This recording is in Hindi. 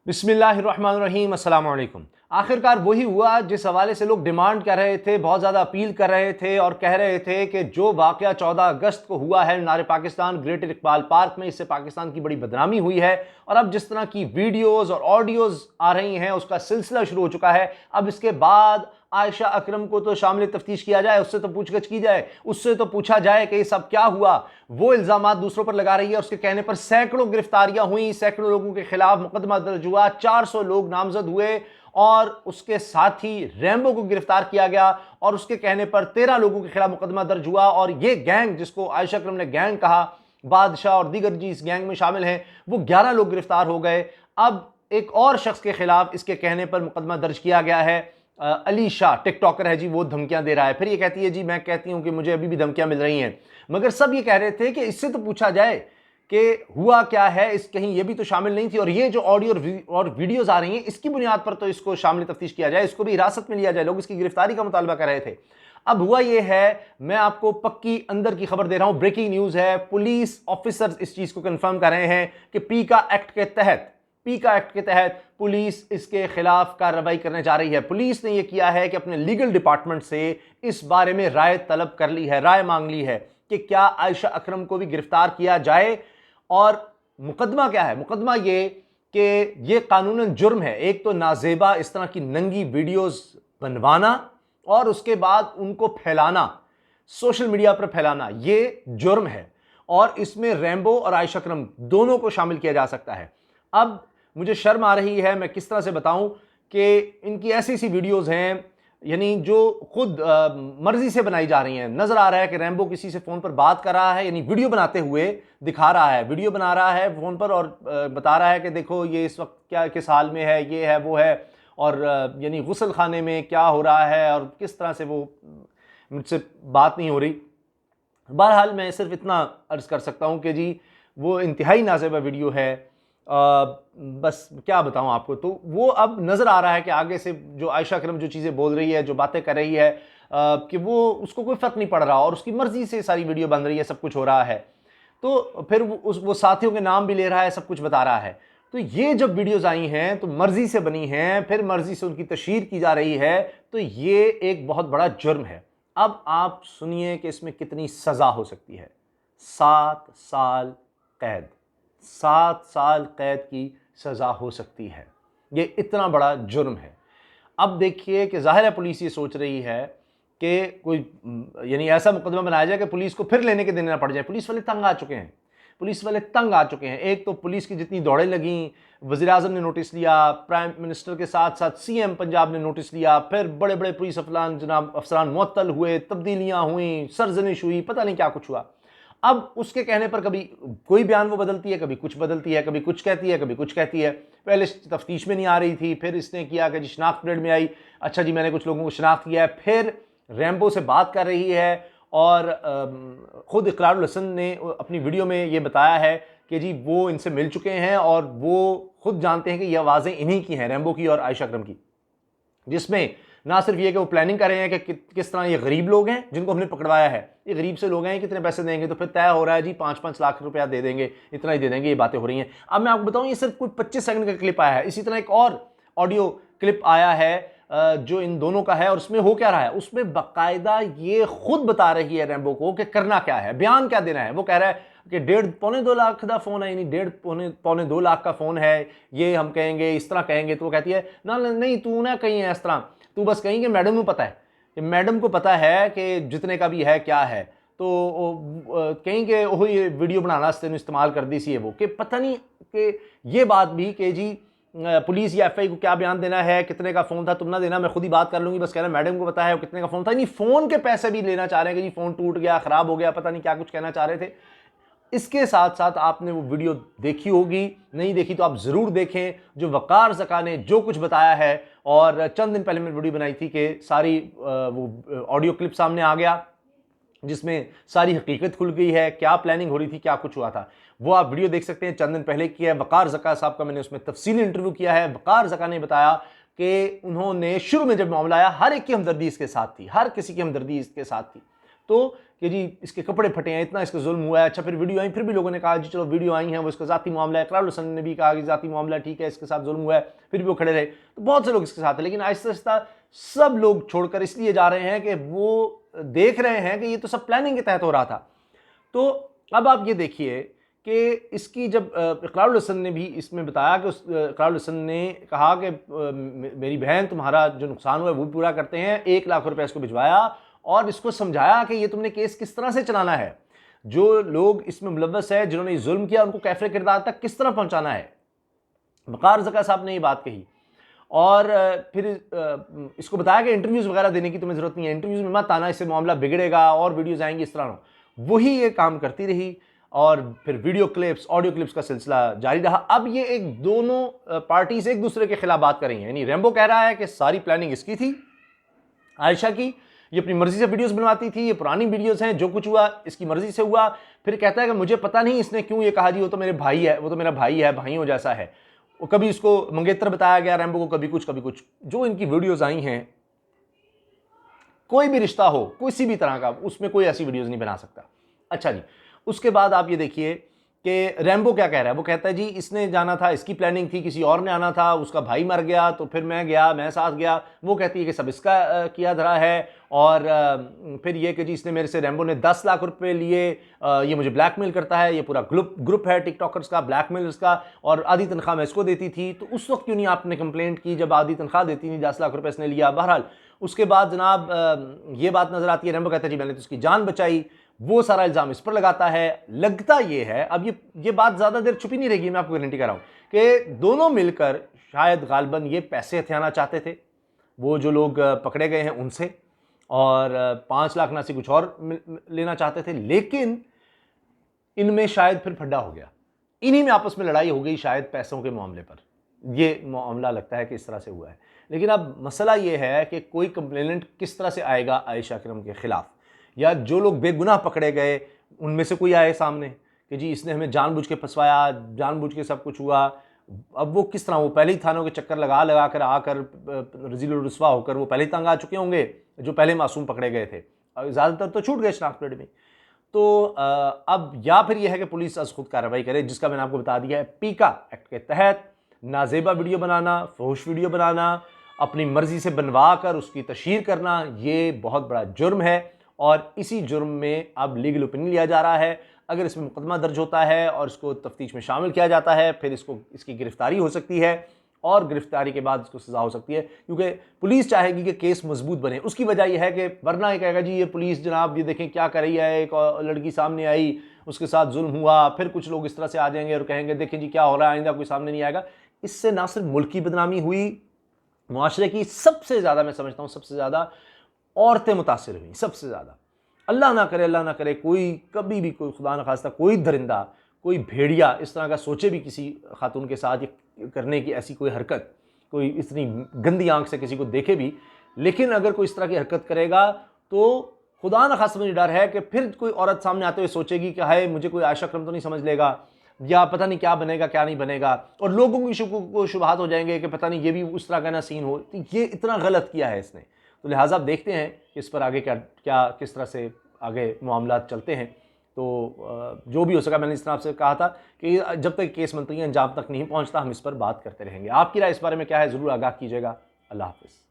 बिस्मिल्लाहिर्रहमानिर्रहीम, अस्सलाम वालेकुम। आखिरकार वही हुआ जिस हवाले से लोग डिमांड कर रहे थे, बहुत ज़्यादा अपील कर रहे थे और कह रहे थे कि जो वाक़या 14 अगस्त को हुआ है नारे पाकिस्तान ग्रेटर इकबाल पार्क में, इससे पाकिस्तान की बड़ी बदनामी हुई है। और अब जिस तरह की वीडियोज़ और ऑडियोज़ आ रही हैं उसका सिलसिला शुरू हो चुका है। अब इसके बाद आयशा अकरम को तो शामिल तफ्तीश किया जाए, उससे तो पूछगछ की जाए, उससे तो पूछा जाए कि ये सब क्या हुआ। वो इल्ज़ामात दूसरों पर लगा रही है। उसके कहने पर सैकड़ों गिरफ्तारियां हुई, सैकड़ों लोगों के खिलाफ मुकदमा दर्ज हुआ, 400 लोग नामजद हुए और उसके साथ ही रैम्बो को गिरफ्तार किया गया और उसके कहने पर 13 लोगों के खिलाफ मुकदमा दर्ज हुआ। और ये गैंग, जिसको आयशा अकरम ने गैंग कहा, बादशाह और दीगर जी इस गैंग में शामिल हैं, वो 11 लोग गिरफ्तार हो गए। अब एक और शख्स के खिलाफ इसके कहने पर मुकदमा दर्ज किया गया है। अली शाह टिकटॉकर है जी, वो धमकियां दे रहा है। फिर ये कहती है जी मैं कहती हूं कि मुझे अभी भी धमकियां मिल रही हैं। मगर सब ये कह रहे थे कि इससे तो पूछा जाए कि हुआ क्या है, इस कहीं ये भी तो शामिल नहीं थी। और ये जो ऑडियो और वीडियोस आ रही हैं इसकी बुनियाद पर तो इसको शामिल तफ्तीश किया जाए, इसको भी हिरासत में लिया जाए। लोग इसकी गिरफ्तारी का मुतालबा कर रहे थे। अब हुआ ये है, मैं आपको पक्की अंदर की खबर दे रहा हूं, ब्रेकिंग न्यूज है। पुलिस ऑफिसर्स इस चीज को कंफर्म कर रहे हैं कि पीका एक्ट के तहत पुलिस इसके खिलाफ कार्रवाई करने जा रही है। पुलिस ने यह किया है कि अपने लीगल डिपार्टमेंट से इस बारे में राय तलब कर ली है, राय मांग ली है कि क्या आयशा अकरम को भी गिरफ्तार किया जाए। और मुकदमा क्या है? मुकदमा ये कि ये कानूनन जुर्म है। एक तो नाजेबा इस तरह की नंगी वीडियोस बनवाना और उसके बाद उनको फैलाना, सोशल मीडिया पर फैलाना, ये जुर्म है। और इसमें रैम्बो और आयशा अकरम दोनों को शामिल किया जा सकता है। अब मुझे शर्म आ रही है, मैं किस तरह से बताऊं कि इनकी ऐसी सी वीडियोस हैं, यानी जो खुद मर्जी से बनाई जा रही हैं। नजर आ रहा है कि रैम्बो किसी से फोन पर बात कर रहा है, यानी वीडियो बनाते हुए दिखा रहा है, वीडियो बना रहा है फोन पर और बता रहा है कि देखो ये इस वक्त क्या किस हाल में है, ये है वो है, और यानी गुस्ल खाने में क्या हो रहा है और किस तरह से वो मुझसे बात नहीं हो रही। बहरहाल मैं सिर्फ इतना अर्ज कर सकता हूं कि जी वो इंतहाई नाज़ेबा वीडियो है। बस क्या बताऊं आपको, तो वो अब नज़र आ रहा है कि आगे से जो आयशा अकरम जो चीज़ें बोल रही है, जो बातें कर रही है, कि वो उसको कोई फ़र्क नहीं पड़ रहा और उसकी मर्ज़ी से सारी वीडियो बन रही है, सब कुछ हो रहा है। तो फिर वो साथियों के नाम भी ले रहा है, सब कुछ बता रहा है। तो ये जब वीडियोज़ आई हैं तो मर्ज़ी से बनी हैं, फिर मर्ज़ी से उनकी तशहीर की जा रही है, तो ये एक बहुत बड़ा जुर्म है। अब आप सुनिए कि इसमें कितनी सज़ा हो सकती है। 7 साल कैद, 7 साल कैद की सज़ा हो सकती है। ये इतना बड़ा जुर्म है। अब देखिए कि ज़ाहिर है पुलिस ये सोच रही है कि कोई यानी ऐसा मुकदमा बनाया जाए कि पुलिस को फिर लेने के देना पड़ जाए। पुलिस वाले तंग आ चुके हैं, पुलिस वाले तंग आ चुके हैं। एक तो पुलिस की जितनी दौड़ें लगीं, वज़ीर-ए-आज़म ने नोटिस लिया, प्राइम मिनिस्टर के साथ साथ सीएम पंजाब ने नोटिस लिया, फिर बड़े बड़े पुलिस अफसरान मुअत्तल हुए, तब्दीलियाँ हुई, सरजनिश हुई, पता नहीं क्या कुछ हुआ। अब उसके कहने पर कभी कोई बयान वो बदलती है, कभी कुछ बदलती है, कभी कुछ कहती है, कभी कुछ कहती है। पहले तफ्तीश में नहीं आ रही थी, फिर इसने किया कि जी शनाख्त परेड में आई, अच्छा जी मैंने कुछ लोगों को शनाख्त किया है। फिर रैम्बो से बात कर रही है और ख़ुद इकरारुल हसन ने अपनी वीडियो में ये बताया है कि जी वो इनसे मिल चुके हैं और वो खुद जानते हैं कि ये आवाज़ें इन्हीं की हैं, रैम्बो की और आयशा अकरम की। जिसमें ना सिर्फ ये कि वो प्लानिंग कर रहे हैं कि किस तरह ये गरीब लोग हैं जिनको हमने पकड़वाया है, ये गरीब से लोग हैं, कितने पैसे देंगे, तो फिर तय हो रहा है जी 5-5 लाख रुपया दे देंगे, इतना ही दे देंगे, ये बातें हो रही हैं। अब मैं आपको बताऊं, ये सिर्फ कुछ 25 सेकंड का क्लिप आया है। इसी तरह एक और ऑडियो क्लिप आया है जो इन दोनों का है, और उसमें हो क्या रहा है, उसमें बाकायदा ये खुद बता रही है रैम्बो को कि करना क्या है, बयान क्या देना है। वो कह रहा है कि 1.5-2 लाख का फ़ोन है, यानी 1.5-2 लाख का फ़ोन है, ये हम कहेंगे, इस तरह कहेंगे। तो वो कहती है ना नहीं तू ना कहीं है इस तरह, तू बस कहीं कि मैडम को पता है, कि मैडम को पता है कि जितने का भी है क्या है, तो कहीं के वो ये वीडियो बनाना तेन इस्तेमाल कर दी सी है वो, कि पता नहीं कि ये बात भी कि जी पुलिस या एफआई को क्या बयान देना है, कितने का फ़ोन था, तुम ना देना, मैं खुद ही बात कर लूँगी, बस कह रहा मैडम को पता है कितने का फ़ोन था। नहीं, फ़ोन के पैसे भी लेना चाह रहे हैं कि जी फ़ोन टूट गया, ख़राब हो गया, पता नहीं क्या कुछ कहना चाह रहे थे। इसके साथ साथ आपने वो वीडियो देखी होगी, नहीं देखी तो आप ज़रूर देखें, जो वकार ज़का ने जो कुछ बताया है। और चंद दिन पहले मैंने वीडियो बनाई थी कि सारी वो ऑडियो क्लिप सामने आ गया जिसमें सारी हकीकत खुल गई है, क्या प्लानिंग हो रही थी, क्या कुछ हुआ था। वो आप वीडियो देख सकते हैं, चंद दिन पहले की है। वकार ज़का साहब का मैंने उसमें तफसीली इंटरव्यू किया है। वकार ज़का ने बताया कि उन्होंने शुरू में जब मामला आया, हर एक की हमदर्दी इसके साथ थी, हर किसी की हमदर्दी इसके साथ थी। तो कि जी इसके कपड़े फटे हैं, इतना इसका जुल्म हुआ है। अच्छा फिर वीडियो आई, फिर भी लोगों ने कहा जी चलो वीडियो आई है वो इसका ज़ाती मामला है। इकरारुल हसन ने भी कहा कि ज़ाती मामला ठीक है, इसके साथ जुल्म हुआ है, फिर भी वो खड़े रहे। तो बहुत से लोग इसके साथ हैं, लेकिन आहिस्ता आहिस्ता सब लोग छोड़कर इसलिए जा रहे हैं कि वो देख रहे हैं कि ये तो सब प्लानिंग के तहत हो रहा था। तो अब आप ये देखिए कि इसकी जब इकरारुल हसन ने भी इसमें बताया कि इकरारुल हसन ने कहा कि मेरी बहन तुम्हारा जो नुकसान हुआ है वो पूरा करते हैं, 1 लाख रुपए इसको भिजवाया और इसको समझाया कि ये तुमने केस किस तरह से चलाना है, जो लोग इसमें मुलव्वस है, जिन्होंने जुल्म किया, उनको कैफरे किरदार तक किस तरह पहुंचाना है। वक़ार ज़का साहब ने ये बात कही और फिर इसको बताया कि इंटरव्यूज़ वगैरह देने की तुम्हें ज़रूरत नहीं है, इंटरव्यूज़ में मत आना, इससे मामला बिगड़ेगा और वीडियोज़ आएंगी इस तरह। वही ये काम करती रही और फिर वीडियो क्लिप्स, ऑडियो क्लिप्स का सिलसिला जारी रहा। अब ये एक दोनों पार्टीज एक दूसरे के खिलाफ बात कर रही हैं। यानी रैम्बो कह रहा है कि सारी प्लानिंग इसकी थी, आयशा की, ये अपनी मर्जी से वीडियोस बनवाती थी, ये पुरानी वीडियोस हैं, जो कुछ हुआ इसकी मर्जी से हुआ। फिर कहता है कि मुझे पता नहीं इसने क्यों ये कहा जी वो तो मेरे भाई है, वो तो मेरा भाई है, भाइयों जैसा है। वो कभी इसको मंगेतर बताया गया रैम्बो को, कभी कुछ। जो इनकी वीडियोस आई हैं, कोई भी रिश्ता हो किसी भी तरह का, उसमें कोई ऐसी वीडियोस नहीं बना सकता। अच्छा जी, उसके बाद आप ये देखिए कि रैम्बो क्या कह रहा है। वो कहता है जी इसने जाना था, इसकी प्लानिंग थी, किसी और ने आना था, उसका भाई मर गया तो फिर मैं गया, मैं साथ गया। वो कहती है कि सब इसका किया धरा है और फिर ये कि जी इसने मेरे से, रैम्बो ने 10 लाख रुपए लिए, ये मुझे ब्लैकमेल करता है, ये पूरा ग्रुप है टिकटॉकर्स का, ब्लैकमेलर्स का, और आधी तनख्वाह मैं इसको देती थी। तो उस वक्त क्यों नहीं आपने कंप्लेंट की जब आधी तनख्वाह देती थी, 10 लाख रुपए इसने लिया। बहरहाल उसके बाद जनाब ये बात नजर आती है, रैम्बो कहता है जी मैंने तो उसकी जान बचाई। वो सारा इल्जाम इस पर लगाता है। लगता ये है, अब ये बात ज्यादा देर छुपी नहीं रहेगी, मैं आपको गारंटी कर रहा हूं कि दोनों मिलकर शायद गालबन ये पैसे हथियाना चाहते थे, वो जो लोग पकड़े गए हैं उनसे, और 5 लाख नासी कुछ और लेना चाहते थे। लेकिन इनमें शायद फिर फड्डा हो गया, इन्हीं में आपस में लड़ाई हो गई शायद पैसों के मामले पर। ये मामला लगता है कि इस तरह से हुआ है। लेकिन अब मसला ये है कि कोई कंप्लेनेंट किस तरह से आएगा आयशा अकरम के खिलाफ, या जो लोग बेगुनाह पकड़े गए उनमें से कोई आए सामने कि जी इसने हमें जानबूझ के फंसवाया, जानबूझ के सब कुछ हुआ। अब वो किस तरह, वो पहले ही थानों के चक्कर लगा कर आकर रजील रुस्वा होकर वो पहले ही तंग आ चुके होंगे, जो पहले मासूम पकड़े गए थे, ज़्यादातर तो छूट गए शनाख्त परेड में। तो अब या फिर यह है कि पुलिस अज खुद कार्रवाई करे, जिसका मैंने आपको बता दिया है। पीका एक्ट के तहत नाजेबा वीडियो बनाना, फहश वीडियो बनाना, अपनी मर्जी से बनवा कर उसकी तशहीर करना, ये बहुत बड़ा जुर्म है और इसी जुर्म में अब लीगल ओपिनियन लिया जा रहा है। अगर इसमें मुकदमा दर्ज होता है और इसको तफ्तीश में शामिल किया जाता है, फिर इसकी गिरफ्तारी हो सकती है और गिरफ्तारी के बाद इसको सजा हो सकती है, क्योंकि पुलिस चाहेगी कि केस मजबूत बने। उसकी वजह यह है कि वरना ये कहेगा जी ये पुलिस जनाब ये देखें क्या कर रही है, एक लड़की सामने आई, उसके साथ जुल्म हुआ, फिर कुछ लोग इस तरह से आ जाएंगे और कहेंगे देखें जी क्या हो रहा है, आइंदा कोई सामने नहीं आएगा। इससे ना सिर्फ मुल्क की बदनामी हुई, मुआशरे की सबसे ज़्यादा, मैं समझता हूँ सबसे ज़्यादा औरतें मुतासिर हुई, सबसे ज़्यादा। अल्लाह ना करे कोई कभी भी, कोई खुदा न खास्ता कोई दरिंदा, कोई भेड़िया इस तरह का सोचे भी किसी खातून के साथ करने की ऐसी कोई हरकत, कोई इतनी गंदी आंख से किसी को देखे भी। लेकिन अगर कोई इस तरह की हरकत करेगा तो खुदा न खास्ता मुझे डर है कि फिर कोई औरत सामने आते हुए सोचेगी कि हाय मुझे कोई आयशा अकरम तो नहीं समझ लेगा, या पता नहीं क्या बनेगा क्या नहीं बनेगा, और लोगों की शुबहात हो जाएंगे कि पता नहीं ये भी उस तरह का ना सीन हो। तो ये इतना गलत किया है इसने। तो लिहाजा आप देखते हैं कि इस पर आगे क्या किस तरह से आगे मामला चलते हैं। तो जो भी हो सका, मैंने इस तरह से कहा था कि जब तक केस मंत्री अंजाम तक नहीं पहुंचता हम इस पर बात करते रहेंगे। आपकी राय इस बारे में क्या है, ज़रूर आगाह कीजिएगा। अल्लाह हाफ़िज़।